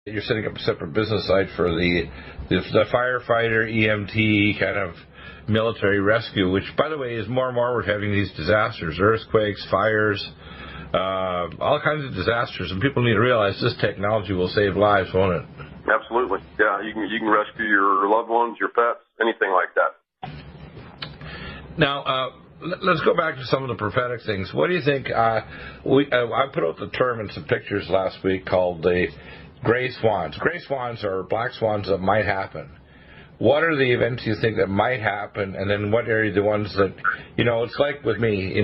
You're setting up a separate business site for the firefighter, EMT kind of military rescue, which, by the way, is more and more we're having these disasters, earthquakes, fires, all kinds of disasters, and people need to realize this technology will save lives, won't it? Absolutely. Yeah, you can rescue your loved ones, your pets, anything like that. Now, let's go back to some of the prophetic things. What do you think? I put out the term in some pictures last week called the gray swans. Gray swans are black swans that might happen. What are the events you think that might happen, and then what are the ones that, it's like with me,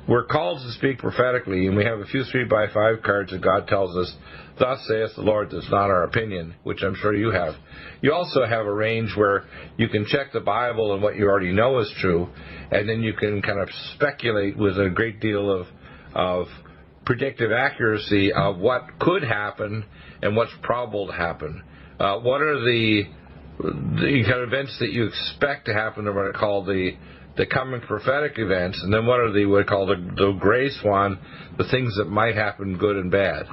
we're called to speak prophetically, and we have a few 3x5 cards that God tells us, thus saith the Lord, that's not our opinion, which I'm sure you have. You also have a range where you can check the Bible and what you already know is true, and then you can kind of speculate with a great deal of predictive accuracy of what could happen and what's probable to happen. What are the kind of events that you expect to happen, or what are called the coming prophetic events, and then what are what are called the gray swan, the things that might happen, good and bad?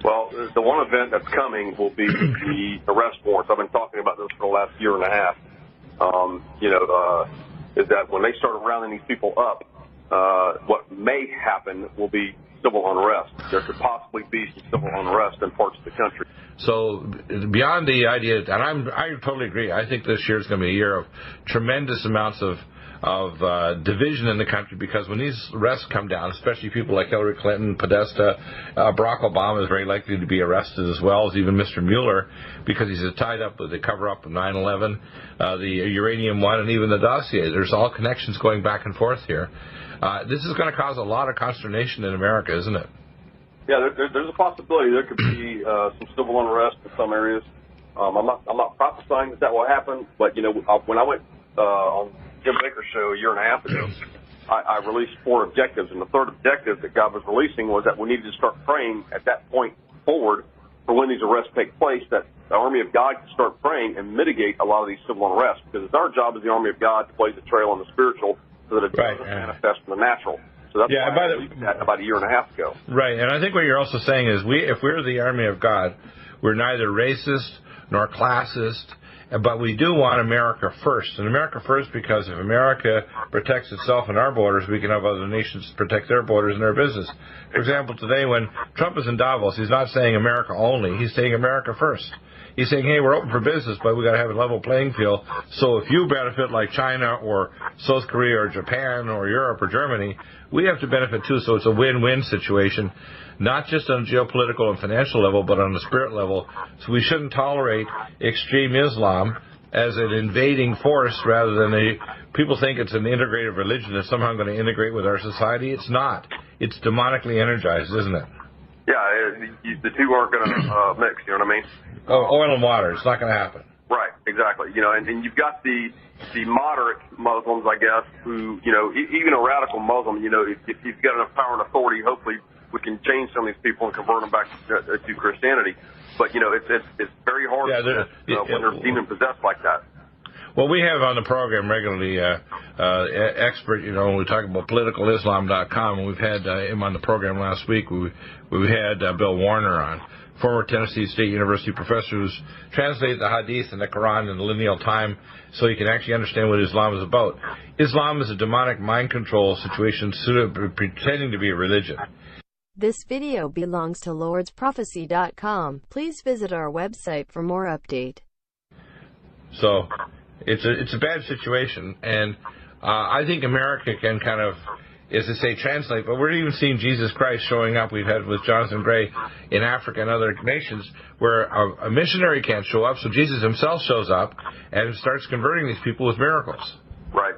Well, the one event that's coming will be the arrest warrants. I've been talking about this for the last year and a half. Is that when they start rounding these people up, what may happen will be civil unrest. There could possibly be some civil unrest in parts of the country. So beyond the idea, and I totally agree, I think this year is going to be a year of tremendous amounts of division in the country, because when these arrests come down, especially people like Hillary Clinton, Podesta, Barack Obama is very likely to be arrested, as well as even Mr. Mueller, because he's tied up with the cover-up of 9/11, the uranium one, and even the dossier. There's all connections going back and forth here. This is going to cause a lot of consternation in America, isn't it? Yeah, there's a possibility there could be some civil unrest in some areas. I'm not prophesying that will happen, but when I went on Jim Baker's show a year and a half ago, I released 4 objectives, and the third objective that God was releasing was that we needed to start praying at that point forward for when these arrests take place, that the army of God can start praying and mitigate a lot of these civil unrest, because it's our job as the army of God to blaze the trail on the spiritual so that it doesn't manifest in the natural. So that's why I released that about a year and a half ago. Right, and I think what you're also saying is if we're the army of God, we're neither racist nor classist, but we do want America first. And America first because if America protects itself and our borders, we can have other nations protect their borders and their business. For example, today when Trump is in Davos, he's not saying America only, he's saying America first. He's saying, hey, we're open for business, but we got to have a level playing field. So if you benefit like China or South Korea or Japan or Europe or Germany, we have to benefit too. So it's a win-win situation, not just on a geopolitical and financial level, but on the spirit level. So we shouldn't tolerate extreme Islam as an invading force rather than people think it's an integrative religion that's somehow going to integrate with our society. It's not. It's demonically energized, isn't it? Yeah, the two aren't going to mix, you know what I mean? Oil and water, it's not going to happen. Right, exactly. And you've got the moderate Muslims, I guess, who, even a radical Muslim, if you've got enough power and authority, hopefully we can change some of these people and convert them back to Christianity. But, it's very hard when they're demon possessed like that. Well, we have on the program regularly expert, we talk about politicalislam.com, and we've had him on the program last week. We had Bill Warner on, former Tennessee State University professor who's translated the Hadith and the Quran in the lineal time so you can actually understand what Islam is about. Islam is a demonic mind control situation pretending to be a religion. This video belongs to lordsprophecy.com. Please visit our website for more update. So it's a bad situation, and I think America can kind of, as they say, translate, but we're even seeing Jesus Christ showing up. We've had with Jonathan Gray in Africa and other nations where a missionary can't show up, so Jesus himself shows up and starts converting these people with miracles. Right.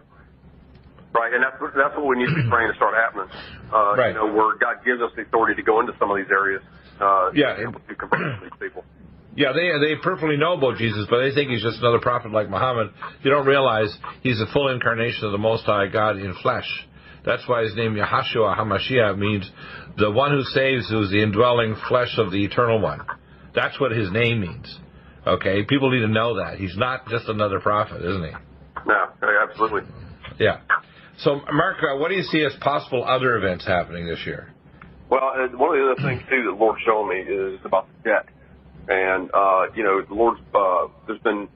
Right, and that's what we need to be praying to start happening. Right. Where God gives us the authority to go into some of these areas to convert these people. Yeah, they perfectly know about Jesus, but they think he's just another prophet like Muhammad. They don't realize he's a full incarnation of the Most High God in flesh. That's why his name, Yahashua HaMashiach, means the one who saves, who's the indwelling flesh of the Eternal One. That's what his name means. Okay? People need to know that. He's not just another prophet, isn't he? No, absolutely. Yeah. So, Mark, what do you see as possible other events happening this year? Well, one of the other things, too, that the Lord's showing me is about the debt. And, the Lord's, there's been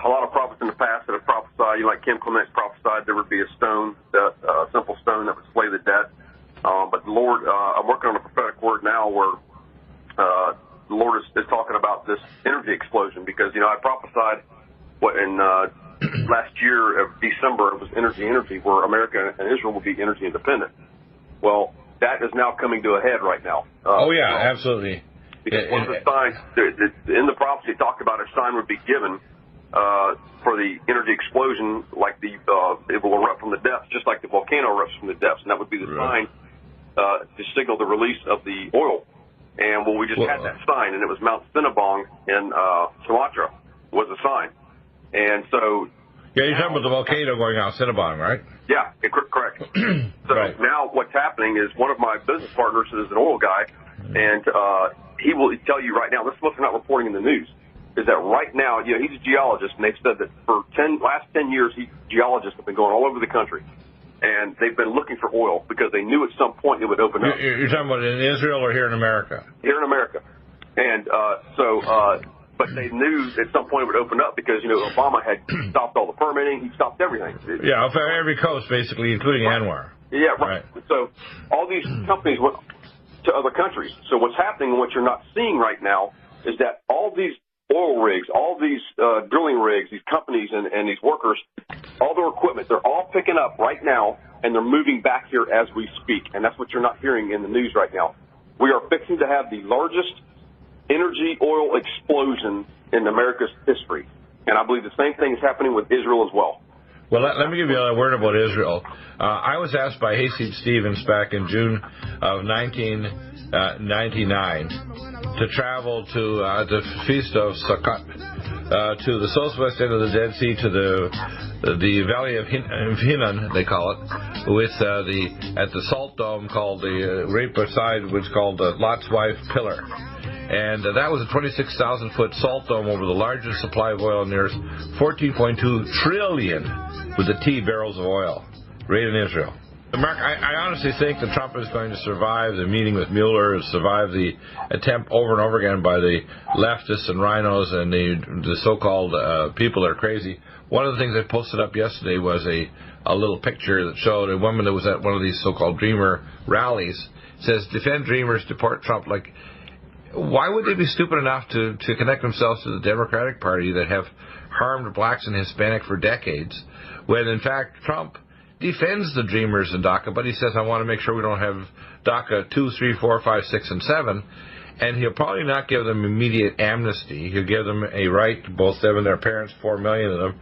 a lot of prophets in the past that have prophesied, like Kim Clement prophesied there would be a stone, a simple stone that would slay the dead. But the Lord, I'm working on a prophetic word now where the Lord is talking about this energy explosion because, I prophesied in last year of December, it was energy, where America and Israel will be energy independent. Well, that is now coming to a head right now. Absolutely. Because one of the signs, in the prophecy, it talked about a sign would be given for the energy explosion, like it will erupt from the depths, just like the volcano erupts from the depths, and that would be the sign to signal the release of the oil. And we just had that sign, and it was Mount Cinnabon in Sumatra was a sign. And so... Yeah, you're talking about the volcano going out Cinnabon, right? Yeah, correct. So now what's happening is one of my business partners is an oil guy, and he will tell you right now, this is what they're not reporting in the news, is that right now, he's a geologist, and they've said that for last 10 years, geologists have been going all over the country. And they've been looking for oil because they knew at some point it would open up. You're talking about in Israel or here in America? Here in America. And but they knew at some point it would open up because, Obama had stopped all the permitting. He stopped everything. Yeah, off every coast, basically, including Anwar. Yeah, right. So all these companies went to other countries. So what's happening and what you're not seeing right now is that all these oil rigs, all these drilling rigs, these companies and these workers, all their equipment, they're all picking up right now, and they're moving back here as we speak. And that's what you're not hearing in the news right now. We are fixing to have the largest energy oil explosion in America's history. And I believe the same thing is happening with Israel as well. Well, let me give you a word about Israel. I was asked by Hayseed Stevens back in June of 1999 to travel to the Feast of Sukkot, to the southwest end of the Dead Sea, to the Valley of Hinnon, they call it, with at the Salt Dome called right beside what's called the Lot's Wife Pillar. And that was a 26,000-foot salt dome over the largest supply of oil in the earth, 14.2 trillion with the T barrels of oil, right in Israel. Mark, I honestly think that Trump is going to survive the meeting with Mueller, survive the attempt over and over again by the leftists and rhinos and the so-called people that are crazy. One of the things I posted up yesterday was a little picture that showed a woman that was at one of these so-called Dreamer rallies. It says, defend Dreamers, deport Trump. Like, why would they be stupid enough to connect themselves to the Democratic Party that have harmed blacks and Hispanic for decades, when in fact Trump defends the Dreamers in DACA, but he says, I want to make sure we don't have DACA 2, 3, 4, 5, 6, and 7, and he'll probably not give them immediate amnesty. He'll give them a right, both them and their parents, 4 million of them,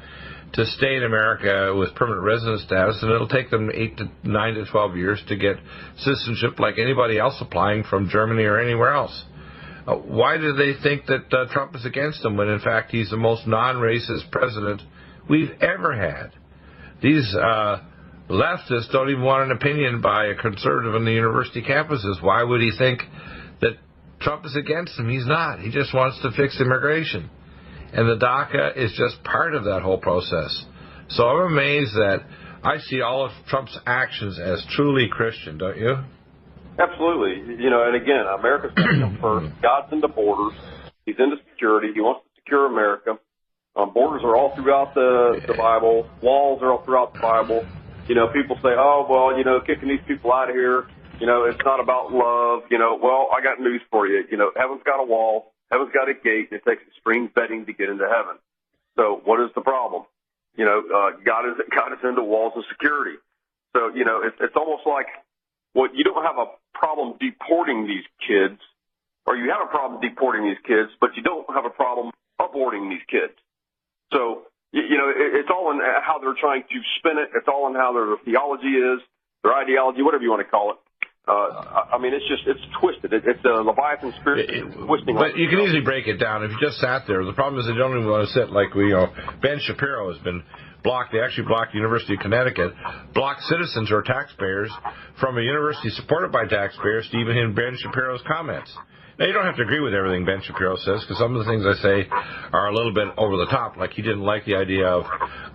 to stay in America with permanent resident status, and it'll take them 8 to 9 to 12 years to get citizenship like anybody else applying from Germany or anywhere else. Why do they think that Trump is against them when, in fact, he's the most non-racist president we've ever had? These leftists don't even want an opinion by a conservative on the university campuses. Why would he think that Trump is against him? He's not. He just wants to fix immigration. And the DACA is just part of that whole process. So I'm amazed that I see all of Trump's actions as truly Christian, don't you? Absolutely. And again, America's got to come first. God's into borders. He's into security. He wants to secure America. Borders are all throughout the Bible. Walls are all throughout the Bible. People say, kicking these people out of here, it's not about love. Well, I got news for you. Heaven's got a wall. Heaven's got a gate. And it takes extreme vetting to get into heaven. So what is the problem? God is into walls of security. So, it's almost like, well, you don't have a problem deporting these kids, or you have a problem deporting these kids, but you don't have a problem aborting these kids. So, it's all in how they're trying to spin it. It's all in how their theology is, their ideology, whatever you want to call it. It's twisted. It's a Leviathan spirit twisting. But you can easily break it down if you just sat there. The problem is they don't even want to sit like Ben Shapiro has been blocked. They actually blocked the University of Connecticut, blocked citizens or taxpayers from a university supported by taxpayers to even hear Ben Shapiro's comments. Now, you don't have to agree with everything Ben Shapiro says, because some of the things I say are a little bit over the top, like he didn't like the idea of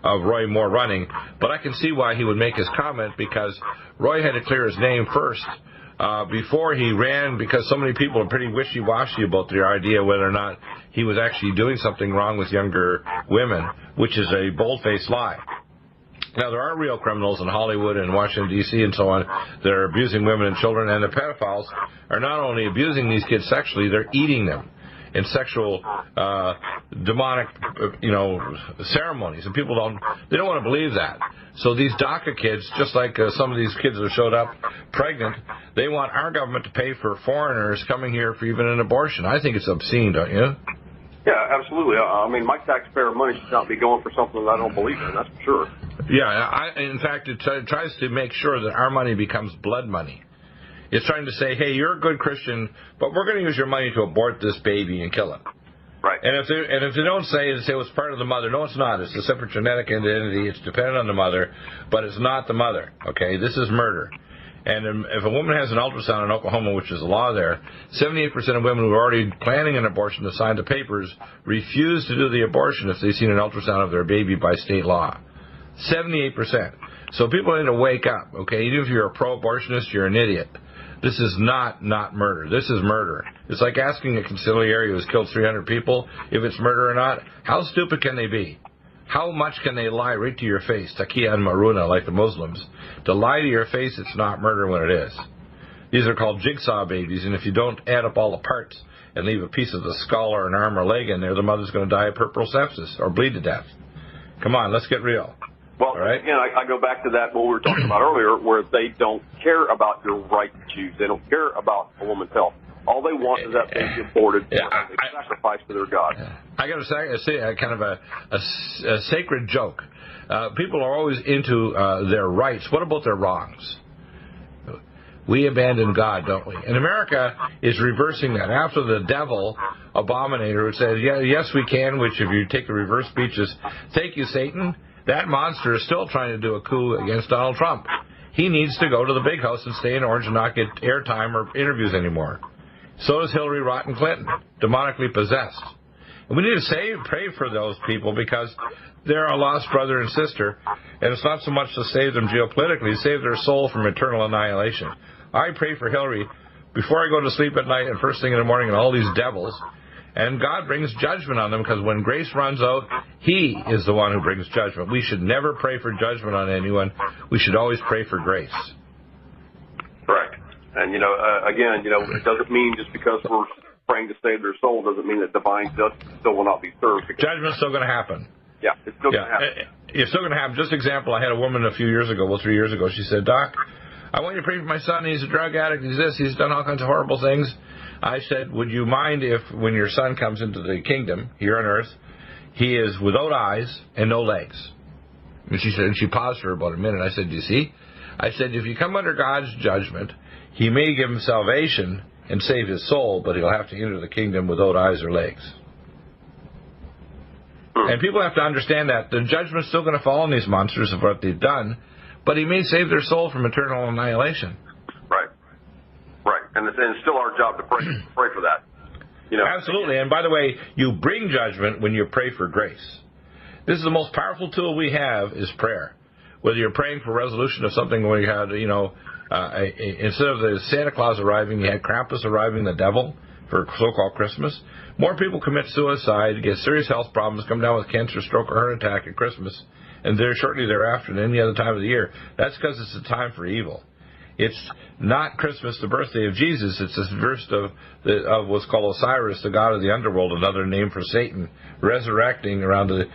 Roy Moore running. But I can see why he would make his comment, because Roy had to clear his name first before he ran, because so many people are pretty wishy-washy about their idea whether or not he was actually doing something wrong with younger women, which is a bold-faced lie. Now, there are real criminals in Hollywood and Washington, D.C. and so on that are abusing women and children, and the pedophiles are not only abusing these kids sexually, they're eating them in sexual, demonic, ceremonies. And people don't want to believe that. So these DACA kids, just like some of these kids that showed up pregnant, they want our government to pay for foreigners coming here for even an abortion. I think it's obscene, don't you? Yeah, absolutely. I mean, my taxpayer money should not be going for something that I don't believe in, that's for sure. Yeah, in fact, it tries to make sure that our money becomes blood money. It's trying to say, hey, you're a good Christian, but we're going to use your money to abort this baby and kill it. Right. And if they don't say it was part of the mother, no, it's not. It's a separate genetic identity. It's dependent on the mother, but it's not the mother. Okay, this is murder. And if a woman has an ultrasound in Oklahoma, which is the law there, 78% of women who are already planning an abortion to sign the papers refuse to do the abortion if they've seen an ultrasound of their baby by state law. 78%. So people need to wake up, okay? Even if you're a pro-abortionist, you're an idiot. This is not murder. This is murder. It's like asking a conciliary who's killed 300 people if it's murder or not. How stupid can they be? How much can they lie right to your face, taqiya and maruna, like the Muslims? To lie to your face, it's not murder when it is. These are called jigsaw babies, and if you don't add up all the parts and leave a piece of the skull or an arm or leg in there, the mother's going to die of puerperal sepsis or bleed to death. Come on, let's get real. Well, right? Again, I go back to that what we were talking about earlier, where they don't care about your right to choose. They don't care about a woman's health. All they want is that baby aborted. They sacrifice to their God. I got to say, kind of a sacred joke. People are always into their rights. What about their wrongs? We abandon God, don't we? And America is reversing that. After the devil, Abominator, who said, yes, we can, which if you take the reverse speech is, thank you, Satan. That monster is still trying to do a coup against Donald Trump. He needs to go to the big house and stay in Orange and not get airtime or interviews anymore. So does Hillary Rodham Clinton, demonically possessed. And we need to pray for those people because they're a lost brother and sister, and it's not so much to save them geopolitically, save their soul from eternal annihilation. I pray for Hillary before I go to sleep at night and first thing in the morning and all these devils. And God brings judgment on them because when grace runs out, He is the one who brings judgment. We should never pray for judgment on anyone. We should always pray for grace. Correct. And, again, it doesn't mean just because we're praying to save their soul doesn't mean that divine justice still will not be served. Judgment's still going to happen. Yeah, it's still going to happen. It's still going to happen. Just example, I had a woman a few years ago, 3 years ago, she said, Doc, I want you to pray for my son. He's a drug addict. He's this. He's done all kinds of horrible things. I said, would you mind if when your son comes into the kingdom here on earth, he is without eyes and no legs? And she said, and she paused for about a minute. I said, do you see? I said, if you come under God's judgment, He may give him salvation and save his soul, but he'll have to enter the kingdom without eyes or legs. And people have to understand that the judgment's still going to fall on these monsters of what they've done, but He may save their soul from eternal annihilation. Right, and it's still our job to pray for that. Absolutely, and by the way, you bring judgment when you pray for grace. This is the most powerful tool we have is prayer. Whether you're praying for resolution of something where you had, instead of the Santa Claus arriving, you had Krampus arriving, the devil, for so-called Christmas. More people commit suicide, get serious health problems, come down with cancer, stroke, or heart attack at Christmas, and they're shortly thereafter than any other time of the year. That's because it's a time for evil. It's not Christmas, the birthday of Jesus. It's the birth of what's called Osiris, the god of the underworld, another name for Satan, resurrecting around the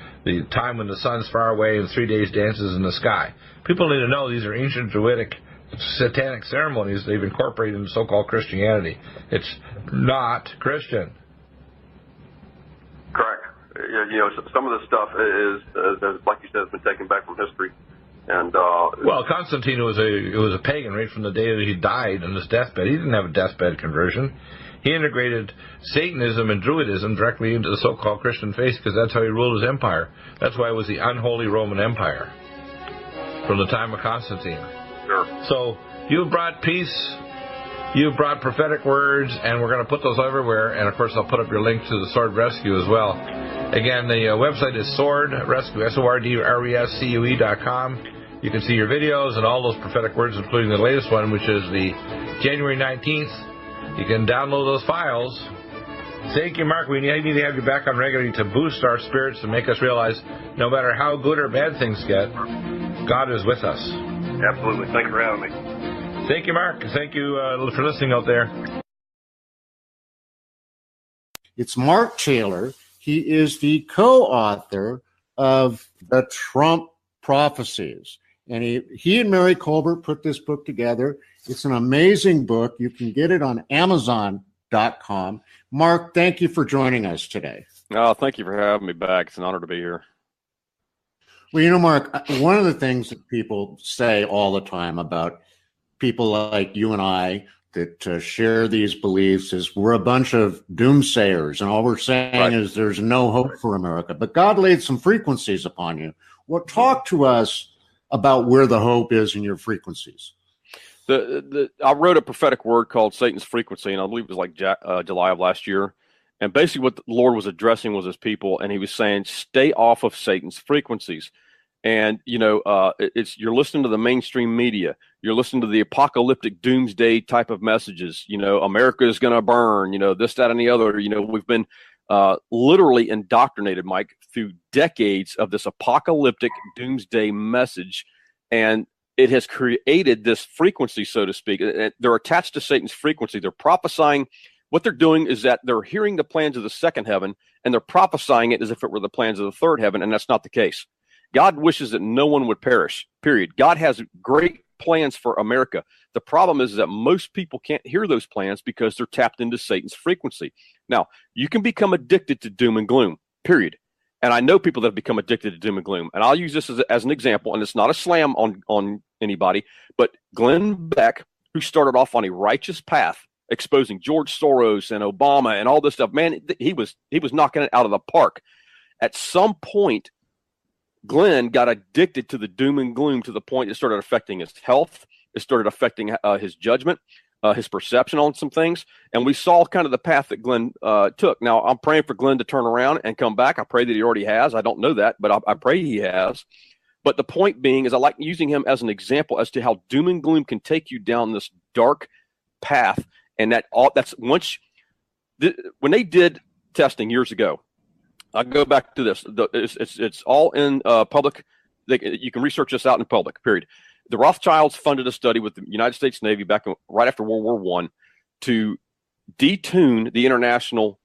time when the sun's far away and 3 days dances in the sky. People need to know these are ancient Druidic satanic ceremonies they've incorporated into so-called Christianity. It's not Christian. Correct. Some of the stuff is, like you said, has been taken back from history. And well, Constantine was a pagan right from the day that he died on his deathbed. He didn't have a deathbed conversion. He integrated Satanism and Druidism directly into the so-called Christian faith because that's how he ruled his empire. That's why it was the unholy Roman Empire from the time of Constantine. Sure. So you've brought peace, you've brought prophetic words, and we're going to put those everywhere. And, of course, I'll put up your link to the Sword Rescue as well. Again, the website is Sword Rescue, SORDRESCUE.com. You can see your videos and all those prophetic words, including the latest one, which is the January 19th. You can download those files. Thank you, Mark. We need to have you back on regularly to boost our spirits, to make us realize no matter how good or bad things get, God is with us. Absolutely. Thanks for having me. Thank you, Mark. Thank you for listening out there. It's Mark Taylor. He is the co-author of the Trump Prophecies. And he and Mary Colbert put this book together. It's an amazing book. You can get it on Amazon.com. Mark, thank you for joining us today. Oh, thank you for having me back. It's an honor to be here. Well, you know, Mark, one of the things that people say all the time about people like you and I that share these beliefs is we're a bunch of doomsayers, and all we're saying is there's no hope for America. But God laid some frequencies upon you. Well, talk to us about where the hope is in your frequencies. I wrote a prophetic word called Satan's Frequency, and I believe it was like July of last year. And basically what the Lord was addressing was his people, and he was saying, stay off of Satan's frequencies. And, you know, you're listening to the mainstream media. You're listening to the apocalyptic doomsday type of messages. You know, America is going to burn, you know, this, that, and the other. You know, we've been literally indoctrinated, Mike, through decades of this apocalyptic doomsday message. And it has created this frequency, so to speak. They're attached to Satan's frequency. They're prophesying. What they're doing is that they're hearing the plans of the second heaven, and they're prophesying it as if it were the plans of the third heaven, and that's not the case. God wishes that no one would perish, period. God has great plans for America. The problem is that most people can't hear those plans because they're tapped into Satan's frequency. Now, you can become addicted to doom and gloom, period. And I know people that have become addicted to doom and gloom. And I'll use this as an example, and it's not a slam on anybody, but Glenn Beck, who started off on a righteous path, exposing George Soros and Obama and all this stuff, man, he was knocking it out of the park. At some point, Glenn got addicted to the doom and gloom to the point it started affecting his health. It started affecting his judgment, his perception on some things. And we saw kind of the path that Glenn took. Now, I'm praying for Glenn to turn around and come back. I pray that he already has. I don't know that, but I pray he has. But the point being is I like using him as an example as to how doom and gloom can take you down this dark path. And that's once when they did testing years ago, I'll go back to this. It's all in public. You can research this out in public, period. The Rothschilds funded a study with the United States Navy right after World War I to detune the international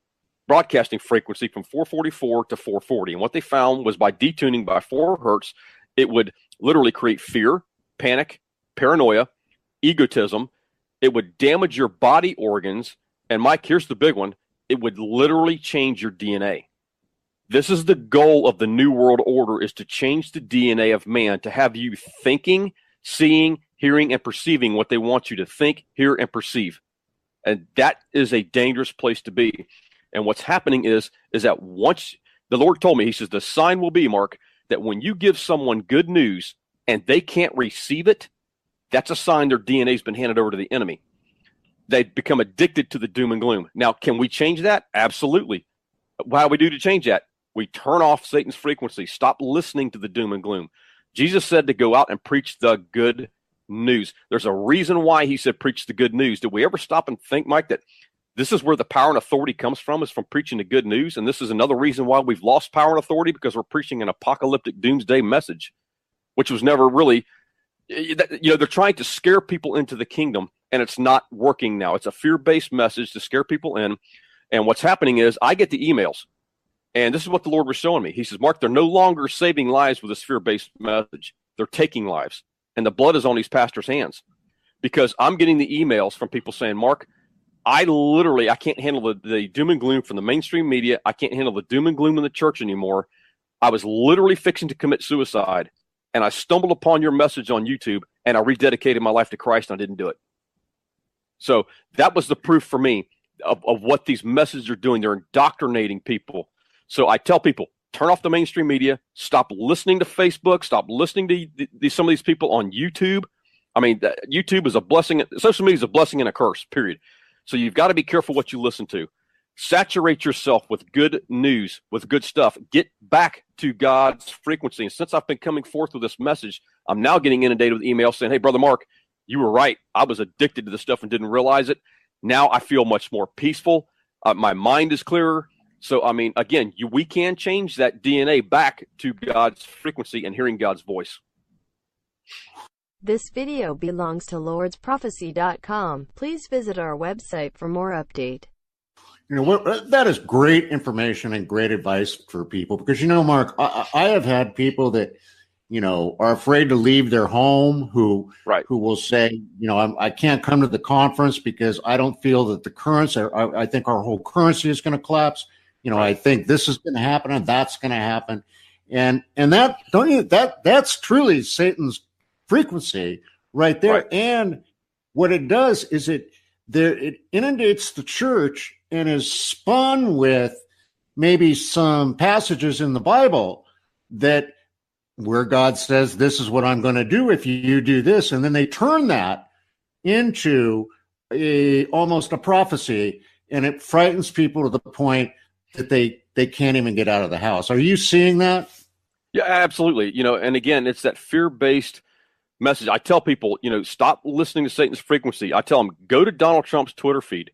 broadcasting frequency from 444 to 440. And what they found was by detuning by 4 hertz, it would literally create fear, panic, paranoia, egotism. It would damage your body organs. And Mike, here's the big one. It would literally change your DNA. This is the goal of the New World Order, is to change the DNA of man, to have you thinking, seeing, hearing, and perceiving what they want you to think, hear, and perceive. And that is a dangerous place to be. And what's happening is that once the Lord told me, he says, the sign will be, Mark, that when you give someone good news and they can't receive it, that's a sign their DNA has been handed over to the enemy. They become addicted to the doom and gloom. Now, can we change that? Absolutely. How do we do to change that? We turn off Satan's frequency. Stop listening to the doom and gloom. Jesus said to go out and preach the good news. There's a reason why he said preach the good news. Did we ever stop and think, Mike, that this is where the power and authority comes from, is from preaching the good news? And this is another reason why we've lost power and authority, because we're preaching an apocalyptic doomsday message, which was never really, they're trying to scare people into the kingdom, and it's not working now. It's a fear-based message to scare people in. And what's happening is I get the emails. And this is what the Lord was showing me. He says, Mark, they're no longer saving lives with a fear-based message. They're taking lives. And the blood is on these pastors' hands. Because I'm getting the emails from people saying, Mark, I can't handle the doom and gloom from the mainstream media. I can't handle the doom and gloom in the church anymore. I was literally fixing to commit suicide. And I stumbled upon your message on YouTube, and I rededicated my life to Christ, and I didn't do it. So that was the proof for me of what these messages are doing. They're indoctrinating people. So I tell people, turn off the mainstream media, stop listening to Facebook, stop listening to some of these people on YouTube. I mean, YouTube is a blessing. Social media is a blessing and a curse, period. So you've got to be careful what you listen to. Saturate yourself with good news, with good stuff. Get back to God's frequency. And since I've been coming forth with this message, I'm now getting inundated with emails saying, hey, Brother Mark, you were right. I was addicted to this stuff and didn't realize it. Now I feel much more peaceful. My mind is clearer. So, I mean, again, we can change that DNA back to God's frequency and hearing God's voice. This video belongs to lordsprophecy.com. Please visit our website for more update. You know what? That is great information and great advice for people, because, you know, Mark, I have had people that, you know, are afraid to leave their home, who will say, you know, I can't come to the conference because I don't feel that the currency, I think our whole currency is going to collapse. You know, I think this is going to happen and that's going to happen. And that, don't you, that's truly Satan's frequency right there. Right. And what it does is it inundates the church and is spun with maybe some passages in the Bible that where God says, this is what I'm going to do if you do this. And then they turn that into almost a prophecy, and it frightens people to the point that they can't even get out of the house. Are you seeing that? Yeah, absolutely. You know, and again, it's that fear-based message. I tell people, you know, stop listening to Satan's frequency. I tell them, go to Donald Trump's Twitter feed,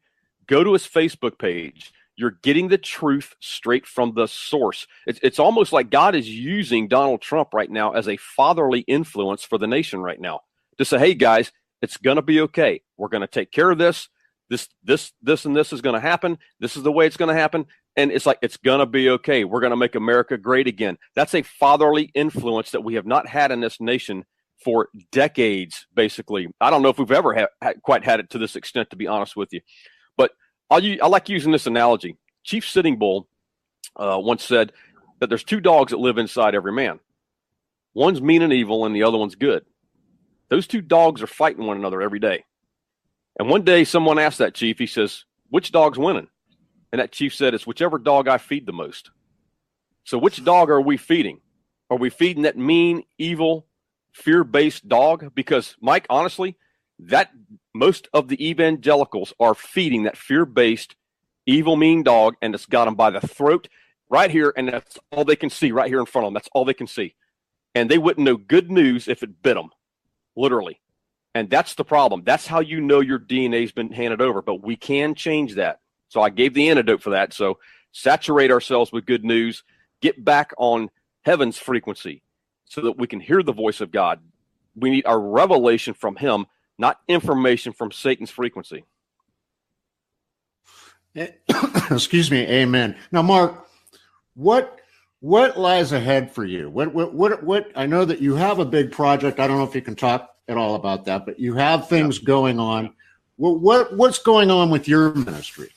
go to his Facebook page. You're getting the truth straight from the source. It's almost like God is using Donald Trump right now as a fatherly influence for the nation right now to say, hey, guys, it's going to be okay. We're going to take care of this. This, and this is going to happen. This is the way it's going to happen. And it's like, it's going to be okay. We're going to make America great again. That's a fatherly influence that we have not had in this nation for decades, basically. I don't know if we've ever quite had it to this extent, to be honest with you. But I like using this analogy. Chief Sitting Bull once said that there's two dogs that live inside every man. One's mean and evil, and the other one's good. Those two dogs are fighting one another every day. And one day someone asked that chief, he says, which dog's winning? And that chief said, it's whichever dog I feed the most. So which dog are we feeding? Are we feeding that mean, evil, fear-based dog? Because, Mike, honestly, that most of the evangelicals are feeding that fear-based, evil, mean dog, and it's got them by the throat right here, and that's all they can see right here in front of them. That's all they can see. And they wouldn't know good news if it bit them, literally. And that's the problem. That's how you know your DNA's been handed over, but we can change that. So I gave the antidote for that. So saturate ourselves with good news, get back on heaven's frequency so that we can hear the voice of God. We need our revelation from him, not information from Satan's frequency. Excuse me. Amen. Now, Mark, what lies ahead for you? What I know that you have a big project. I don't know if you can talk at all about that, but you have things going on. What's going on with your ministry?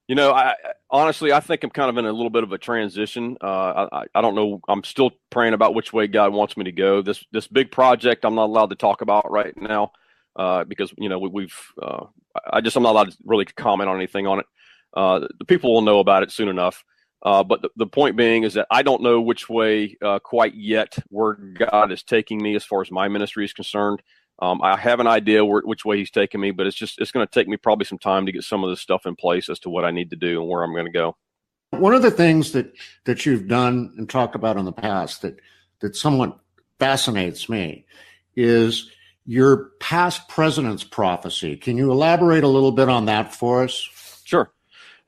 You know, honestly, I think I'm kind of in a little bit of a transition. I don't know. I'm still praying about which way God wants me to go. This big project I'm not allowed to talk about right now because, you know, I'm not allowed to really comment on anything on it. The people will know about it soon enough. But the point being is that I don't know which way quite yet where God is taking me as far as my ministry is concerned. I have an idea which way he's taking me, but it's going to take me probably some time to get some of this stuff in place as to what I need to do and where I'm going to go. One of the things that you've done and talked about in the past that somewhat fascinates me is your past president's prophecy. Can you elaborate a little bit on that for us? Sure.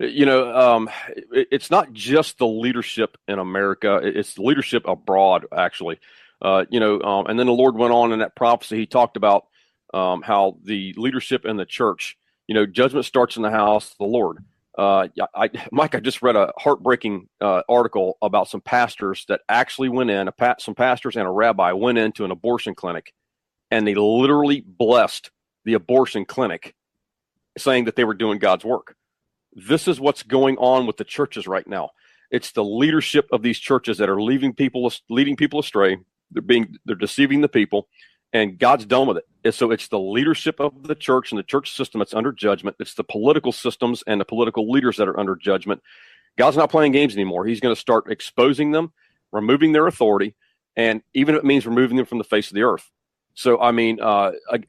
You know, it's not just the leadership in America. It's the leadership abroad, actually. And then the Lord went on in that prophecy. He talked about how the leadership in the church, you know, judgment starts in the house of the Lord. Mike, I just read a heartbreaking article about some pastors that actually went in, some pastors and a rabbi went into an abortion clinic, and they literally blessed the abortion clinic, saying that they were doing God's work. This is what's going on with the churches right now. It's the leadership of these churches that are leading people astray. They're deceiving the people, and God's done with it. So it's the leadership of the church and the church system that's under judgment. It's the political systems and the political leaders that are under judgment. God's not playing games anymore. He's going to start exposing them, removing their authority, and even if it means removing them from the face of the earth. So, I mean,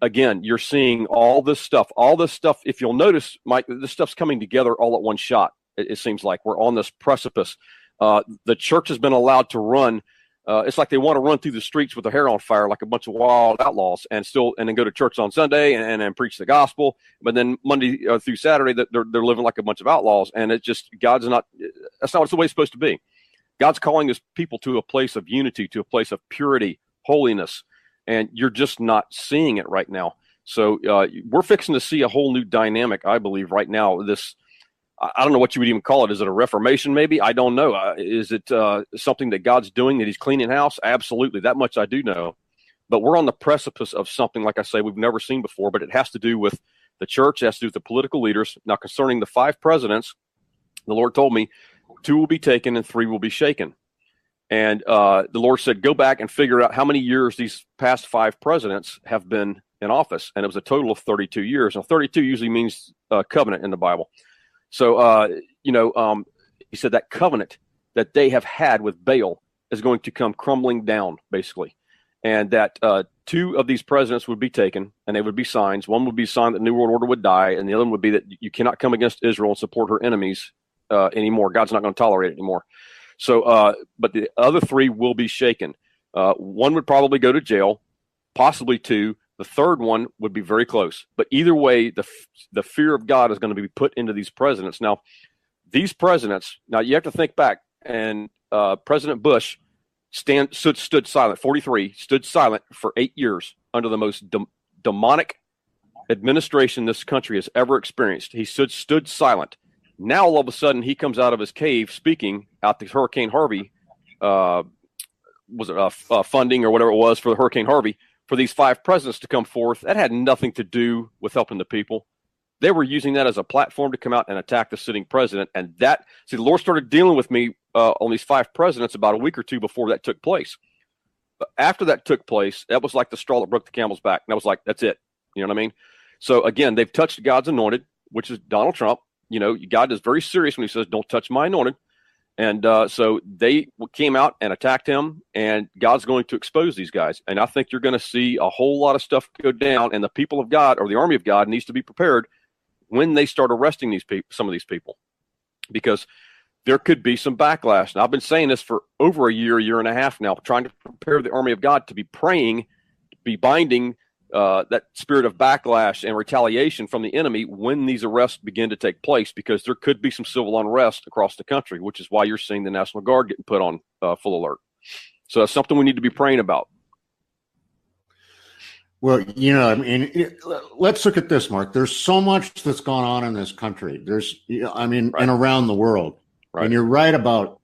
again, you're seeing all this stuff. If you'll notice, Mike, this stuff's coming together all at one shot. It seems like we're on this precipice. The church has been allowed to run It's like they want to run through the streets with their hair on fire like a bunch of wild outlaws, and then go to church on Sunday and preach the gospel. But then Monday through Saturday, they're living like a bunch of outlaws. And it's just, that's not the way it's supposed to be. God's calling his people to a place of unity, to a place of purity, holiness, and you're just not seeing it right now. So we're fixing to see a whole new dynamic, I believe, right now. I don't know what you would even call it. Is it a reformation, maybe? I don't know. Is it something that God's doing, that he's cleaning house? Absolutely. That much I do know. But we're on the precipice of something, like I say, we've never seen before, but it has to do with the church. It has to do with the political leaders. Now, concerning the 5 presidents, the Lord told me 2 will be taken and 3 will be shaken. And the Lord said, go back and figure out how many years these past 5 presidents have been in office. And it was a total of 32 years. Now, 32 usually means covenant in the Bible. So, he said that covenant that they have had with Baal is going to come crumbling down, basically. And that 2 of these presidents would be taken, and they would be signs. One would be a sign that the New World Order would die, and the other one would be that you cannot come against Israel and support her enemies anymore. God's not going to tolerate it anymore. So, but the other 3 will be shaken. One would probably go to jail, possibly 2. The third one would be very close. But either way, the fear of God is going to be put into these presidents. Now, these presidents, you have to think back, and President Bush stood silent, 43, stood silent for 8 years under the most demonic administration this country has ever experienced. He stood silent. Now, all of a sudden, he comes out of his cave speaking out the Hurricane Harvey, funding or whatever it was for the Hurricane Harvey, for these 5 presidents to come forth. That had nothing to do with helping the people. They were using that as a platform to come out and attack the sitting president. And the Lord started dealing with me on these 5 presidents about a week or 2 before that took place. But after that took place, that was like the straw that broke the camel's back. And I was like, that's it. You know what I mean? So again, they've touched God's anointed, which is Donald Trump. God is very serious when he says, don't touch my anointed. And so they came out and attacked him, and God's going to expose these guys. And I think you're going to see a whole lot of stuff go down, and the people of God, or the army of God, needs to be prepared when they start arresting some of these people, because there could be some backlash. Now, I've been saying this for over a year and a half now, trying to prepare the army of God to be praying, be binding that spirit of backlash and retaliation from the enemy when these arrests begin to take place, because there could be some civil unrest across the country, which is why you're seeing the National Guard getting put on full alert. So that's something we need to be praying about. Well, let's look at this, Mark. There's so much that's gone on in this country. And around the world. Right. And you're right about,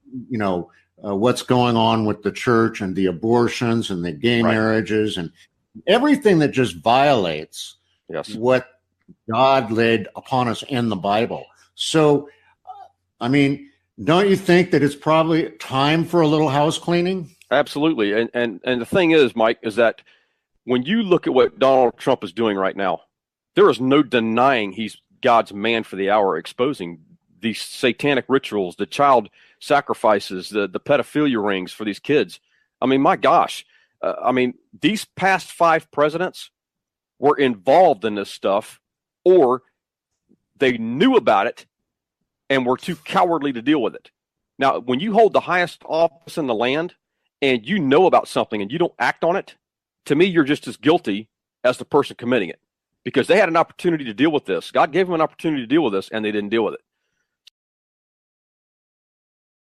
what's going on with the church and the abortions and the gay marriages and everything that just violates what God laid upon us in the Bible. So, don't you think that it's probably time for a little house cleaning? Absolutely. And the thing is, Mike, is that when you look at what Donald Trump is doing right now, there is no denying he's God's man for the hour, exposing these satanic rituals, the child sacrifices, the pedophilia rings for these kids. My gosh. These past 5 presidents were involved in this stuff, or they knew about it and were too cowardly to deal with it. Now, when you hold the highest office in the land and you know about something and you don't act on it, to me, you're just as guilty as the person committing it, because they had an opportunity to deal with this. God gave them an opportunity to deal with this, and they didn't deal with it.